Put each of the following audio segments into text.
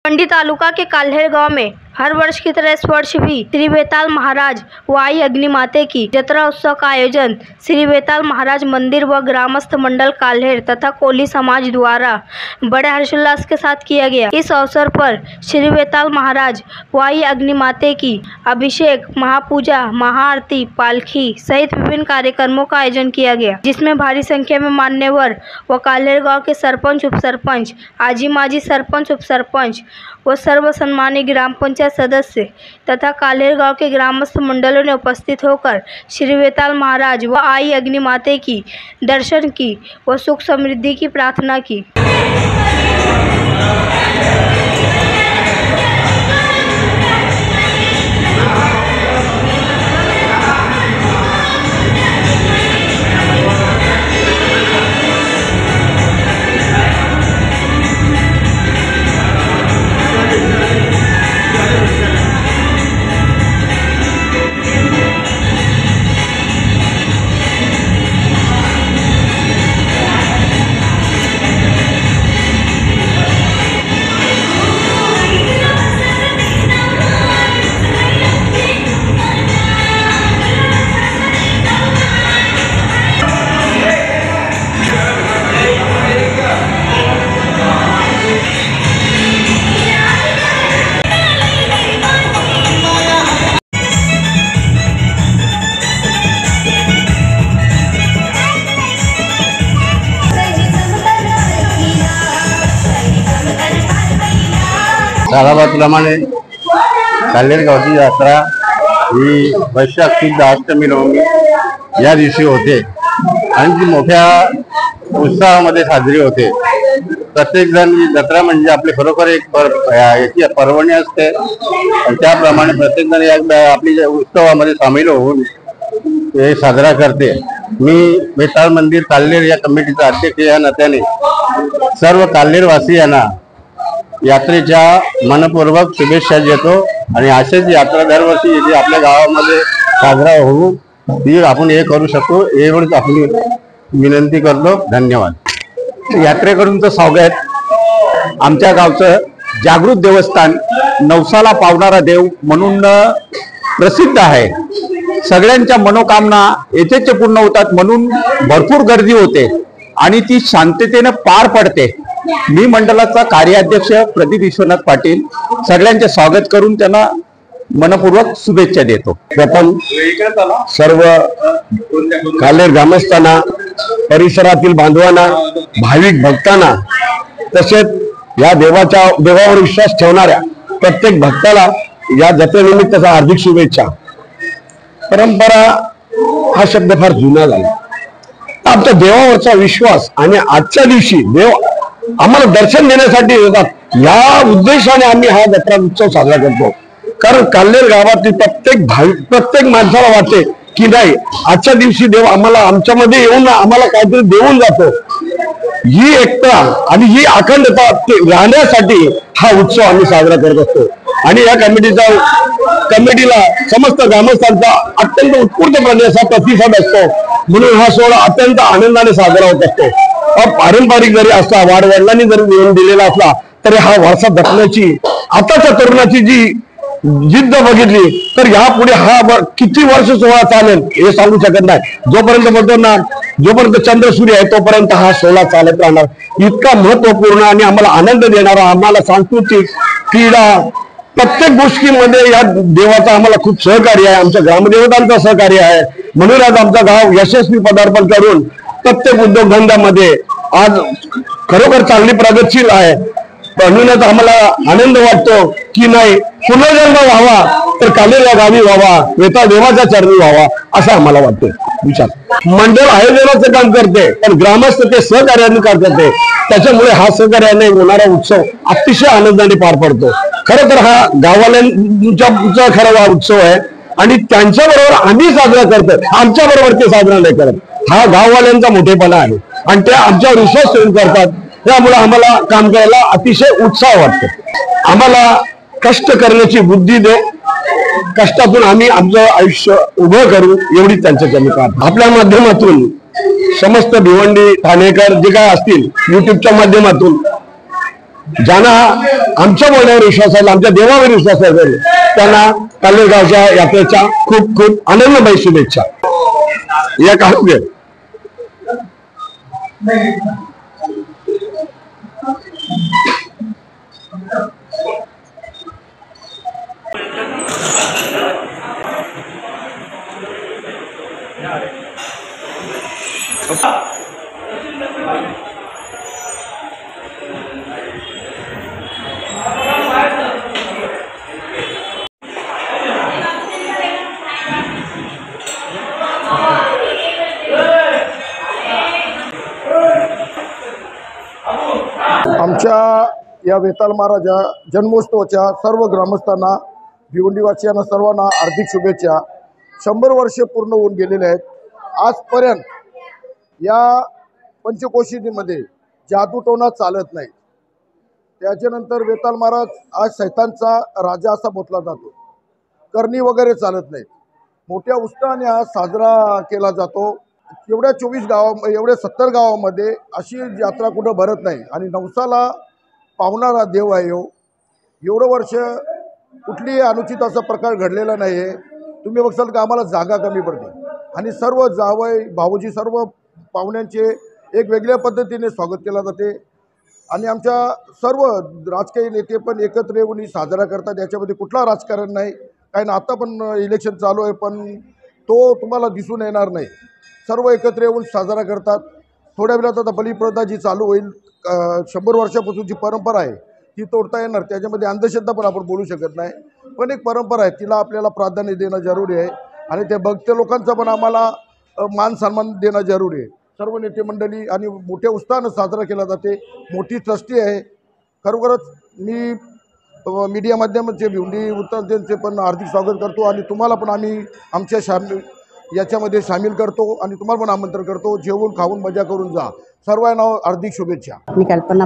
मंडी तालुका के काल्हेर गांव में हर वर्ष की तरह इस वर्ष भी श्री बेताल महाराज व आई अग्निमाते की जत्रा उत्सव का आयोजन श्री बेताल महाराज मंदिर व ग्रामस्थ मंडल काल्हेर तथा कोली समाज द्वारा बड़े हर्षोल्लास के साथ किया गया। इस अवसर पर श्री बेताल महाराज व आई अग्निमाते की अभिषेक, महापूजा, महाआरती, पालखी सहित विभिन्न कार्यक्रमों का आयोजन किया गया, जिसमें भारी संख्या में मान्यवर व काल्हेर गाँव के सरपंच, उप सरपंच, आजी माजी सरपंच, उप सरपंच व सर्व सम्मानित ग्राम पंचायत सदस्य तथा काल्हेर गांव के ग्रामस्थ मंडलों ने उपस्थित होकर श्री बेताल महाराज व आई अग्निमाते की दर्शन की व सुख समृद्धि की प्रार्थना की। सालाबादप्रमाणे काल्हेर गावची यात्रा ही वैशाख शुद्ध अष्टमी नवमी या दिवशी होते आणि ती मोठ्या उत्साहामध्ये साजरी होते। प्रत्येक जण ही जत्रा म्हणजे आपली खरोखर एक पर्वणी असते आणि त्याप्रमाणे प्रत्येक जण आपली उत्सवामध्ये सामील होऊन हे साजरा करते। मी बेताल मंदिर काल्हेर या कमिटीचा अध्यक्ष या नात्याने सर्व काल्हेरवासियांना यात्रेच्या मनपूर्वक शुभेच्छा देतो आणि असेच यात्रा दरवर्षी येथे आपल्या गावामध्ये साजरा होऊ ती आपण हे करू शकतो एवढंच आपली विनंती करतो। धन्यवाद। यात्रेकरूंचं स्वागत। आमच्या गावचं जागृत देवस्थान नवसाला पावणारा देव म्हणून प्रसिद्ध आहे। सगळ्यांच्या मनोकामना येथेच पूर्ण होतात म्हणून भरपूर गर्दी होते आणि ती शांततेने पार पडते। मी मंडळाचा कार्याध्यक्ष प्रदीप विश्वनाथ पाटील सगळ्यांचे स्वागत करून त्यांना मनपूर्वक शुभेच्छा देतो। प्रथम सर्व काल्हेर ग्रामस्थांना, परिसरातील बांधवांना, भाविक भक्तांना तसेच या देवावर विश्वास ठेवणाऱ्या प्रत्येक भक्ताला या जत्रेनिमित्ताच्या हार्दिक शुभेच्छा। परंपरा हा शब्द फार जुना झाला। आमच्या देवावरचा विश्वास आणि आजच्या दिवशी देव आम्हाला दर्शन देण्यासाठी येतात या उद्देशाने आम्ही हा जत्रा उत्सव साजरा करतो। कारण काल्हेर गावातील प्रत्येक माणसाला वाटते की नाही आजच्या दिवशी देव आम्हाला आमच्यामध्ये येऊन आम्हाला काहीतरी देऊन जातो। ही एकता आणि ही अखंडता राहण्यासाठी हा उत्सव आम्ही साजरा करत असतो आणि या कमिटीला समस्त ग्रामस्थांचा अत्यंत उत्स्फूर्तपणे असा प्रतिसाद असतो म्हणून हा सोहळा अत्यंत आनंदाने साजरा होत असतो। पारंपरिक जरी असला, वाडवडिलांनी जरी नियम दिलेला असला तरी हा वारसा जपण्याची आताच्या तरुणाची जी जिद्द बघितली तर यापुढे हा किती वर्ष सोहळा चालेल हे सांगू शकत नाही। जोपर्यंत बोलतो ना, जोपर्यंत चंद्र सूर्य आहे तोपर्यंत हा सोहळा चालत राहणार। इतका महत्वपूर्ण आणि आम्हाला आनंद देणारा, आम्हाला सांस्कृतिक, क्रीडा प्रत्येक गोष्टीमध्ये या देवाचा आम्हाला खूप सहकार्य आहे, आमच्या ग्रामदेवतांचा सहकार्य आहे। म्हणून आज आमचा गाव यशस्वी पदार्पण करून प्रत्येक उद्योगधंद्यामध्ये आज खरोखर चांगली प्रगतशील आहे। म्हणूनच आम्हाला आनंद वाटतो की नाही पुनर्जन्म व्हावा तर काल्हेर या गावी व्हावा, बेताल देवाच्या चरणी व्हावा असं आम्हाला वाटतं। विचार मंडळ आयोजनाचं काम करते पण ग्रामस्थ ते सहकार्याने करते, त्याच्यामुळे हा सहकार्याने होणारा उत्सव अतिशय आनंदाने पार पडतो। खरं तर हा गाववाल्यांचा खरा हा उत्सव आहे आणि त्यांच्याबरोबर आम्ही साजरा करतो, आमच्या बरोबर ते साजरा नाही करत। हा गाववाल्यांचा मोठेपणा आहे आणि ते आमच्यावर विश्वास ठेवून करतात, त्यामुळे आम्हाला काम करायला अतिशय उत्साह वाटतो। आम्हाला कष्ट करण्याची बुद्धी दे, कष्टातून आम्ही आमचं आयुष्य उभं करू एवढी त्यांच्याकडे प्रार्थना। आपल्या माध्यमातून समस्त भिवंडी ठाणेकर जे काय असतील युट्यूबच्या माध्यमातून ज्यांना आमच्या बोलण्यावर विश्वास आहे, आमच्या देवावर विश्वास आहे, त्यांना काल्हेर गावच्या यात्रेच्या खूप खूप आनंदमय शुभेच्छा. या काढून घे. आमच्या या वेताल महाराजा जन्मोत्सवाच्या सर्व ग्रामस्थांना, भिवंडीवासियांना सर्वांना हार्दिक शुभेच्छा. 100 वर्षे पूर्ण होऊन गेलेले आहेत. आजपर्यंत या पंचकोशीमध्ये जादूटोणा चालत नाही. त्याच्यानंतर वेताल महाराज आज सैतानचा राजा असा बोलला जातो. करणी वगैरे चालत नाही. मोठ्या उत्साहाने हा साजरा केला जातो. एवढ्या 24 गावा, एवढ्या 70 गावामध्ये अशी यात्रा कुठं भरत नाही. आणि नवसाला पावणारा देव आहे. एवढं वर्ष कुठलीही अनुचित असा प्रकार घडलेला नाही आहे. तुम्ही बघसाल का आम्हाला जागा कमी पडते आणि सर्व जावई भाऊजी सर्व पाहुण्यांचे एक वेगळ्या पद्धतीने स्वागत केलं जाते. आणि आमच्या सर्व राजकीय नेते पण एकत्र येऊन ही साजरा करतात. याच्यामध्ये कुठला राजकारण नाही. कारण आता पण इलेक्शन चालू आहे, पण तो तुम्हाला दिसून येणार नाही. सर्व एकत्र येऊन साजरा करतात. थोड्या वेळात आता बलिप्रथा जी चालू होईल, 100 वर्षापासून जी परंपरा आहे ती तोडता येणार. त्याच्यामध्ये अंधश्रद्धा पण आपण बोलू शकत नाही, पण एक परंपरा आहे, तिला आपल्याला प्राधान्य देणं जरुरी आहे. आणि ते भक्त लोकांचा पण आम्हाला मान सन्मान देणं जरुरी आहे. सर्व नेते मंडळी आणि मोठ्या उत्साहानं साजरा केला जाते. मोठी ट्रस्टी आहे. खरोखरच मी मीडिया माध्यमाचे भिवंडी उत्तरचे पण हार्दिक स्वागत करतो. आणि तुम्हाला पण आम्ही आमच्या याच्यामध्ये सामील करतो आणि तुम्हाला पण आमंत्रण करतो. जेवून खाऊन मजा करून जा. सर्वांना हार्दिक शुभेच्छा. मी कल्पना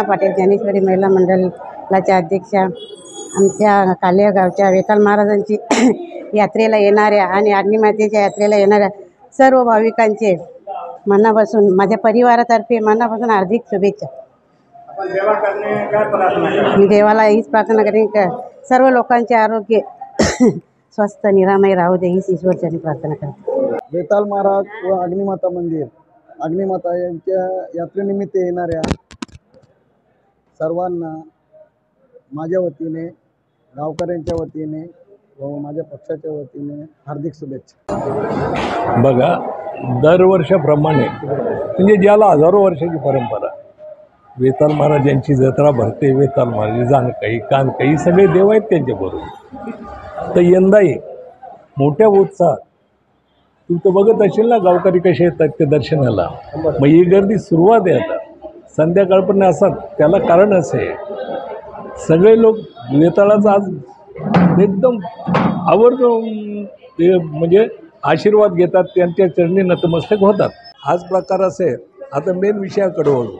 पाटील ज्ञानेश्वरी महिला मंडळाच्या अध्यक्षा. आमच्या काल्हेर गावच्या वेताल महाराजांची यात्रेला येणाऱ्या आणि अग्निमातेच्या यात्रेला येणाऱ्या सर्व भाविकांचे मनापासून, माझ्या परिवारातर्फे मनापासून हार्दिक शुभेच्छा. मी देवाला हीच प्रार्थना करेन का सर्व लोकांचे आरोग्य स्वस्थ निरामय राहू दे, हीच ईश्वरचरणी प्रार्थना करते. वेताल महाराज व अग्निमाता मंदिर, अग्निमाता यांच्या यात्रेनिमित्त येणाऱ्या सर्वांना माझ्या वतीने, गावकऱ्यांच्या वतीने व माझ्या पक्षाच्या वतीने हार्दिक शुभेच्छा. बघा, दरवर्षाप्रमाणे म्हणजे ज्याला हजारो वर्षाची परंपरा, वेताल महाराज यांची जत्रा भरते. वेताल महाराज, जानकाई, कानकाई सगळे देव आहेत त्यांच्याबरोबर. तर यंदाही मोठ्या उत्साहात, तू तर बघत असेल ना गावकरी कसे येतात ते दर्शनाला. मग ही गर्दी सुरुवात आहे आता संध्याकाळपर्यंत असतात. त्याला कारण असं आहे, सगळे लोक वेताळाचा आज एकदम आवर्जून म्हणजे आशीर्वाद घेतात, त्यांच्या चरणी नतमस्तक होतात. हाच प्रकार असे. आता मेन विषयाकडे वळू.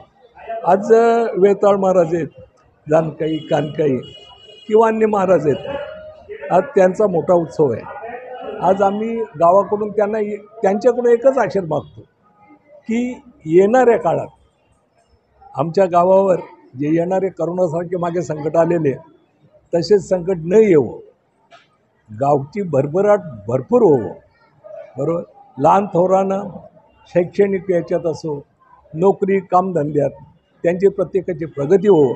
आज वेताळ महाराज आहेत, जानकाई, कानकाई किंवा अन्य महाराज आहेत. आज त्यांचा मोठा उत्सव आहे. आज आम्ही गावाकडून त्यांच्याकडून एकच आशीर्वाद मागतो की येणाऱ्या काळात आमच्या गावावर जे येणारे करोनासारखे मागे संकट आलेले तसेच संकट न येवो, गावची भरभराट भरपूर होवो. बरोबर, लहान थोरानं शैक्षणिक याच्यात असो, नोकरी कामधंद्यात त्यांची प्रत्येकाची प्रगती हो.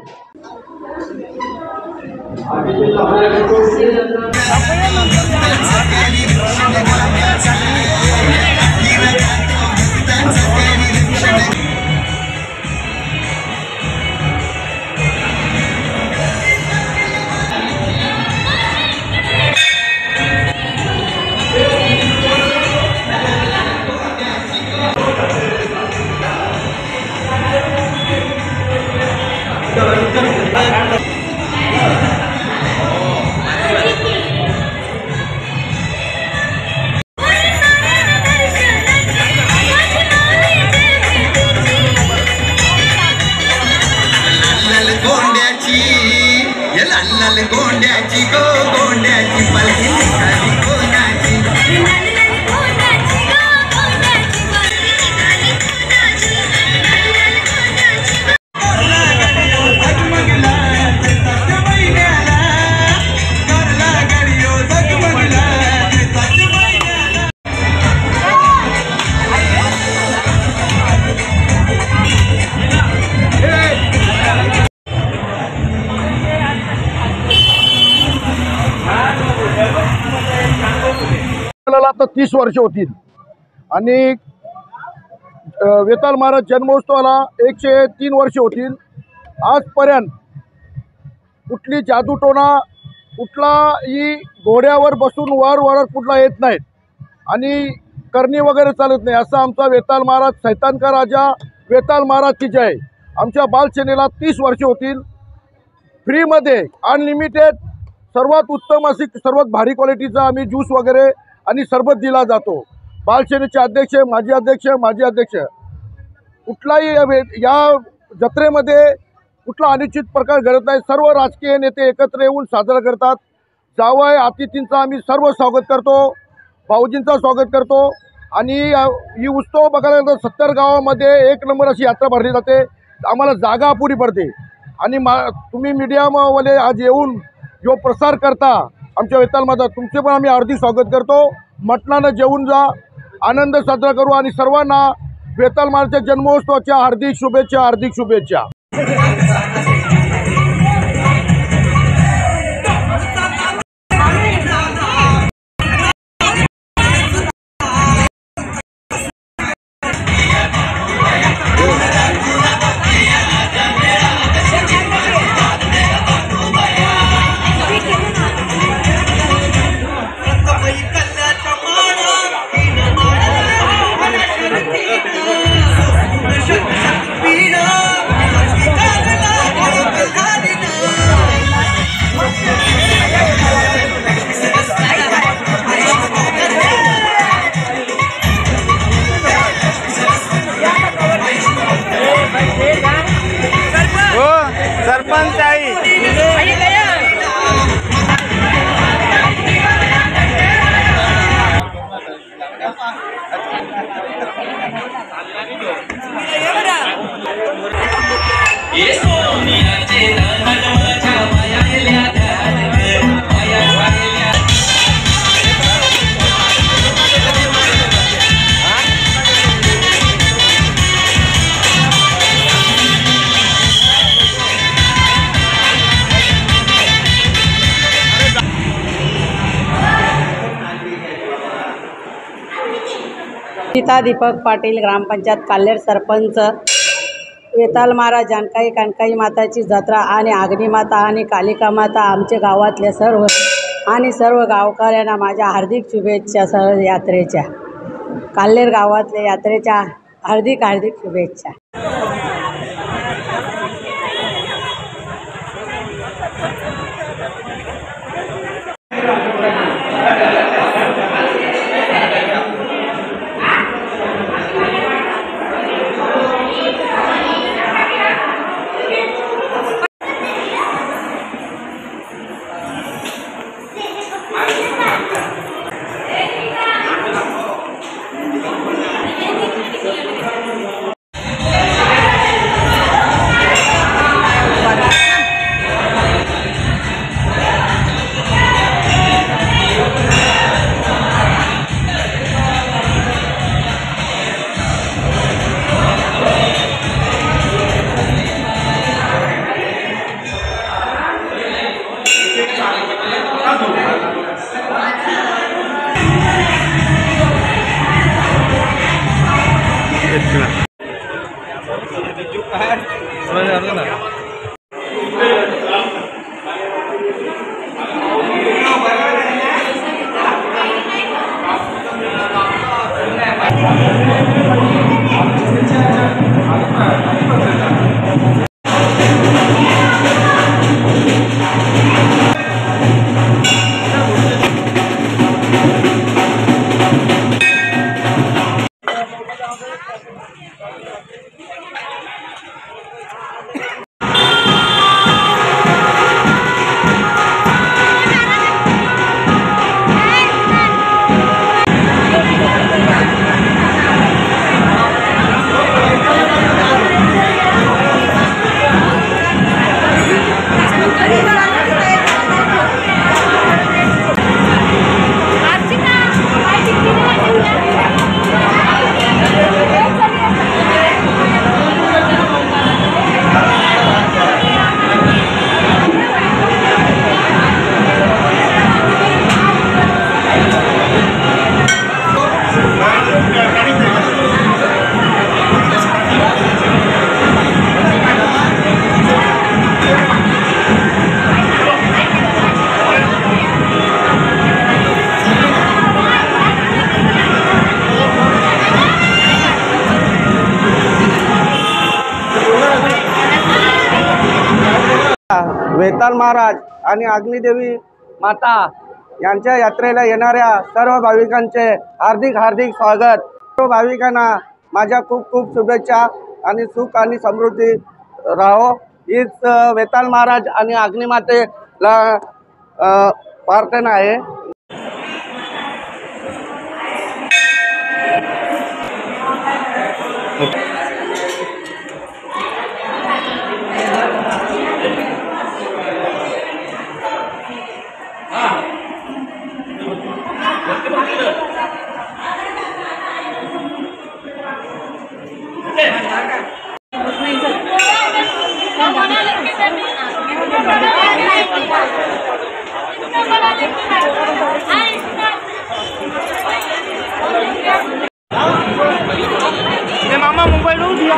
मला आता 30 वर्ष होतील आणि वेताळ महाराज जन्मोत्सवाला 103 वर्ष होतील. आजपर्यंत कुठली जादूटोणा कुठलाही घोड्यावर बसून वर कुठला येत नाहीत आणि करणी वगैरे चालत नाही. असा आमचा वेताळ महाराज सैतान का राजा वेताळ महाराजची जय. आमच्या बालसेनेला 30 वर्ष होतील. फ्रीमध्ये अनलिमिटेड सर्वात उत्तम अशी सर्वात भारी क्वालिटीचा आम्ही ज्यूस वगैरे आणि सरबत दिला जातो. बालसेनेचे अध्यक्ष माजी अध्यक्ष कुठलाही या जत्रेमध्ये कुठला अनुचित प्रकार घडत नाही. सर्व राजकीय नेते एकत्र येऊन साजरा करतात. जावई अतिथींचं आम्ही सर्व स्वागत करतो, भाऊजींचं स्वागत करतो आणि ही उत्सव बघायला 70 गावामध्ये 1 नंबर अशी यात्रा भरली जाते. आम्हाला जागा अपुरी पडते आणि तुम्ही मीडियावाले आज येऊन जो प्रसार करता आमच्या वेताळमध्ये तुमचे पण आम्ही हार्दिक स्वागत करतो. मटणानं जेवून जा, आनंद साजरा करू आणि सर्वांना वेताळ महाराजच्या जन्मोत्सवाच्या हार्दिक शुभेच्छा. सरपंच आई गीता दीपक पाटील, ग्रामपंचायत काल्हेर, सरपंच. वेताळ महाराज जानकाई कणकाई माताची जत्रा आणि अग्निमाता आणि कालिका माता आमच्या गावातले सर्व गावकऱ्यांना माझ्या हार्दिक शुभेच्छा. सर्व यात्रेच्या काल्हेर गावातल्या यात्रेच्या हार्दिक शुभेच्छा. वेताल महाराज आणि अग्निदेवी माता यांच्या यात्रेला येणाऱ्या सर्व भाविकांचे हार्दिक हार्दिक स्वागत। सर्व भाविकांना माझ्या खूप खूप शुभेच्छा आणि सुख आणि समृद्धी राहो हीच वेताल महाराज आणि अग्निमातेला प्रार्थना आहे। मामा मोबाइल लो दिया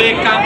एक काम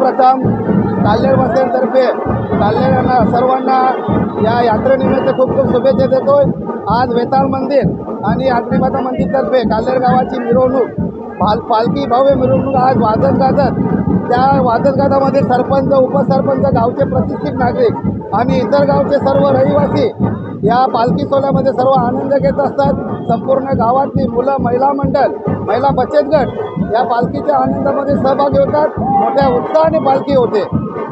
सर्वप्रथम काल्हेरवासियांतर्फे काल्हेरांना सर्वांना या यात्रेनिमित्त खूप खूप शुभेच्छा देतोय। आज वेताळ मंदिर आणि अग्निमाता मंदिरतर्फे काल्हेर गावाची मिरवणूक पालखी भव्य मिरवणूक आज वाजत गाजत त्या वाजत गाजामध्ये सरपंच उपसरपंच गावचे प्रतिष्ठित नागरिक आणि इतर गावचे सर्व रहिवासी या पालखी सोहळ्यामध्ये सर्व आनंद घेत असतात। संपूर्ण गावातली मुलं महिला मंडळ महिला बचत गट या पालखीच्या आनंदामध्ये सहभागी होतात। मोठ्या उत्साहाने पालखी होते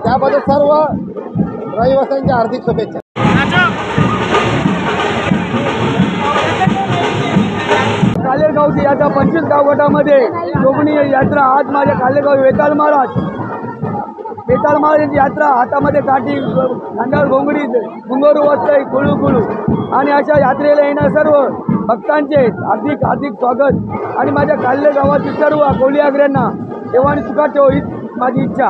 त्याबद्दल सर्व रहिवाशांच्या हार्दिक शुभेच्छा। काल्हेरगावची यात्रा 25 गावगटामध्ये शोभनीय यात्रा आज माझ्या काल्हेरगाव वेताळ महाराजांची यात्रा हातामध्ये काठी खांद्यावर घोंगडी घुंगरू वाजतंय कुळू कुळू आणि अशा यात्रेला येणाऱ्या सर्व भक्तांचे हार्दिक हार्दिक स्वागत आणि माझ्या काल्हेर गावातील सर्व कोळी आग्र्यांना देवाने सुखात ठेवो हीच माझी इच्छा।